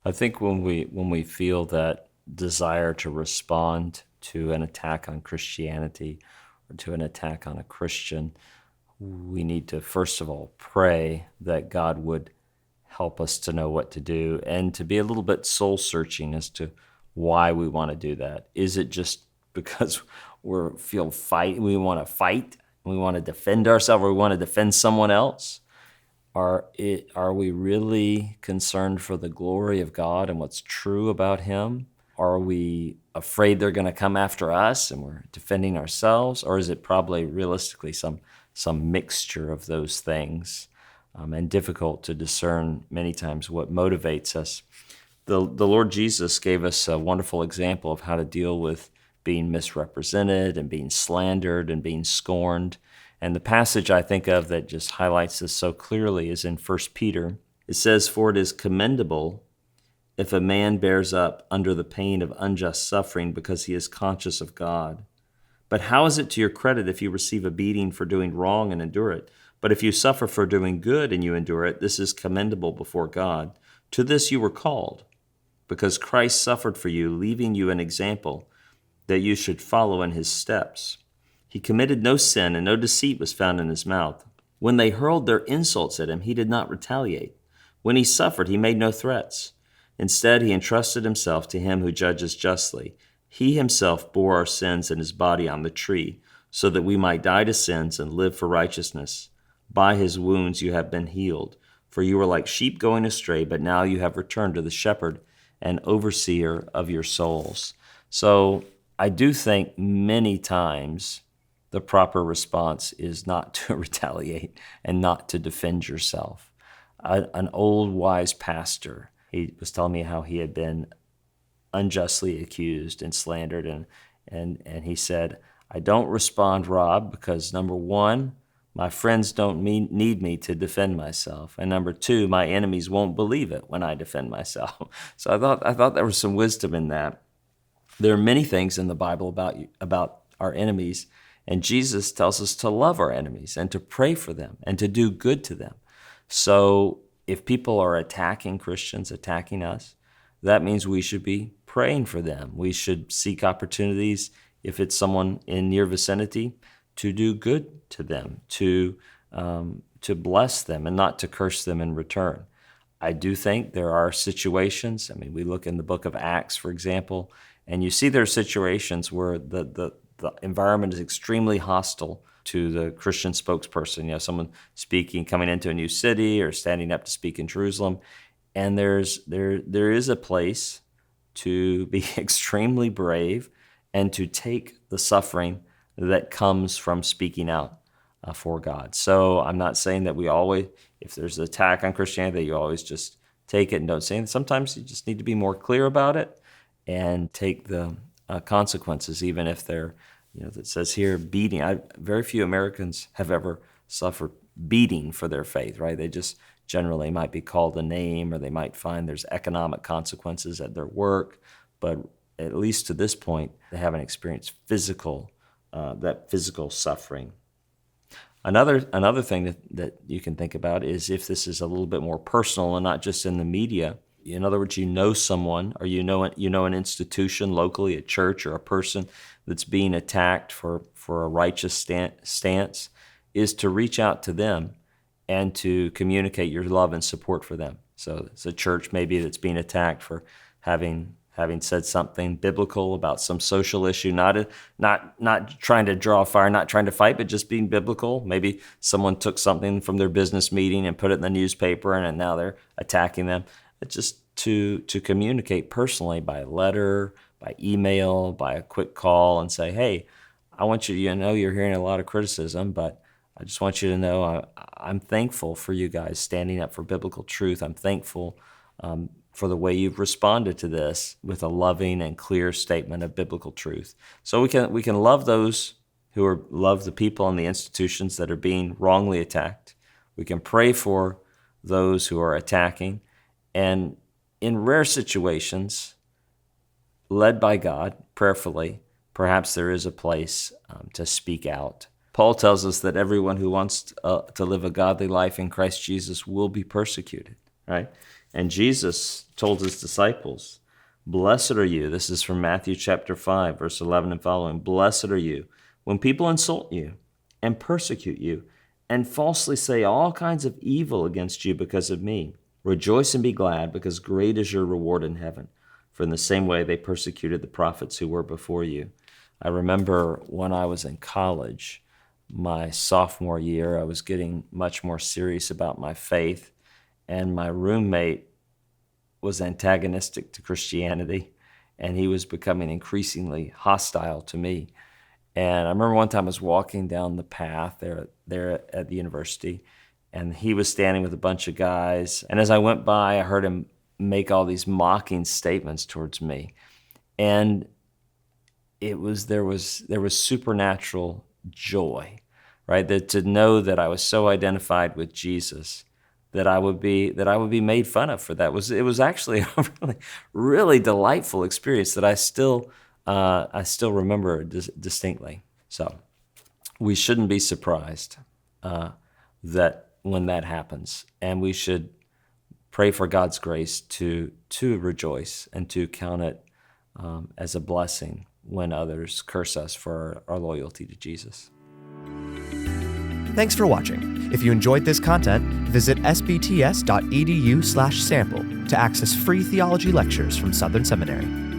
I think when we feel that desire to respond to an attack on Christianity or to an attack on a Christian, we need to first of all pray that God would help us to know what to do and to be a little bit soul searching as to why we want to do that. Is it just because we want to fight, we want to defend ourselves, or we want to defend someone else? Are we really concerned for the glory of God and what's true about Him? Are we afraid they're going to come after us and we're defending ourselves? Or is it probably realistically some mixture of those things, and difficult to discern many times what motivates us? The Lord Jesus gave us a wonderful example of how to deal with being misrepresented and being slandered and being scorned. And the passage I think of that just highlights this so clearly is in 1 Peter. It says, "For it is commendable if a man bears up under the pain of unjust suffering because he is conscious of God. But how is it to your credit if you receive a beating for doing wrong and endure it? But if you suffer for doing good and you endure it, this is commendable before God. To this you were called, because Christ suffered for you, leaving you an example that you should follow in his steps. He committed no sin, and no deceit was found in his mouth. When they hurled their insults at him, he did not retaliate. When he suffered, he made no threats. Instead, he entrusted himself to him who judges justly. He himself bore our sins in his body on the tree, so that we might die to sins and live for righteousness. By his wounds you have been healed. For you were like sheep going astray, but now you have returned to the shepherd and overseer of your souls." So I do think many times the proper response is not to retaliate and not to defend yourself. An old wise pastor, he was telling me how he had been unjustly accused and slandered, and he said, "I don't respond, Rob, because number one, my friends don't need me to defend myself, and number two, my enemies won't believe it when I defend myself." So I thought there was some wisdom in that. There are many things in the Bible about our enemies, and Jesus tells us to love our enemies and to pray for them and to do good to them. So if people are attacking Christians, attacking us, that means we should be praying for them. We should seek opportunities, if it's someone in your vicinity, to do good to them, to bless them and not to curse them in return. I do think there are situations, we look in the book of Acts, for example, and you see there are situations where the environment is extremely hostile to the Christian spokesperson, someone speaking, coming into a new city or standing up to speak in Jerusalem. And there is a place to be extremely brave and to take the suffering that comes from speaking out for God. So I'm not saying that we always, if there's an attack on Christianity, that you always just take it and don't say anything. Sometimes you just need to be more clear about it and take the consequences, even if they're, that says here, beating. Very few Americans have ever suffered beating for their faith, right? They just generally might be called a name, or they might find there's economic consequences at their work, but at least to this point, they haven't experienced physical suffering. Another thing that you can think about is if this is a little bit more personal and not just in the media. In other words, you know someone, or you know an institution locally, a church or a person that's being attacked for a righteous stance, is to reach out to them and to communicate your love and support for them. So it's a church maybe that's being attacked for having said something biblical about some social issue, not trying to draw fire, not trying to fight, but just being biblical. Maybe someone took something from their business meeting and put it in the newspaper, and now they're attacking them. It's just to communicate personally by letter, by email, by a quick call, and say, "Hey, I want you to know you're hearing a lot of criticism, but I just want you to know I'm thankful for you guys standing up for biblical truth. I'm thankful for the way you've responded to this with a loving and clear statement of biblical truth." So we can love those who love the people and the institutions that are being wrongly attacked. We can pray for those who are attacking, and in rare situations, led by God prayerfully, perhaps there is a place to speak out. Paul tells us that everyone who wants to live a godly life in Christ Jesus will be persecuted, right? And Jesus told his disciples, "Blessed are you," this is from Matthew chapter 5, verse 11 and following, "Blessed are you when people insult you and persecute you and falsely say all kinds of evil against you because of me. Rejoice and be glad, because great is your reward in heaven. For in the same way they persecuted the prophets who were before you." I remember when I was in college, my sophomore year, I was getting much more serious about my faith, and my roommate was antagonistic to Christianity, and he was becoming increasingly hostile to me. And I remember one time I was walking down the path there at the university, and he was standing with a bunch of guys. And as I went by, I heard him make all these mocking statements towards me. And there was supernatural joy, right? That to know that I was so identified with Jesus that I would be made fun of for that. It was actually a really, really delightful experience that I still remember distinctly. So we shouldn't be surprised that when that happens, and we should pray for God's grace to rejoice and to count it as a blessing when others curse us for our loyalty to Jesus. Thanks for watching. If you enjoyed this content, visit sbts.edu/sample to access free theology lectures from Southern Seminary.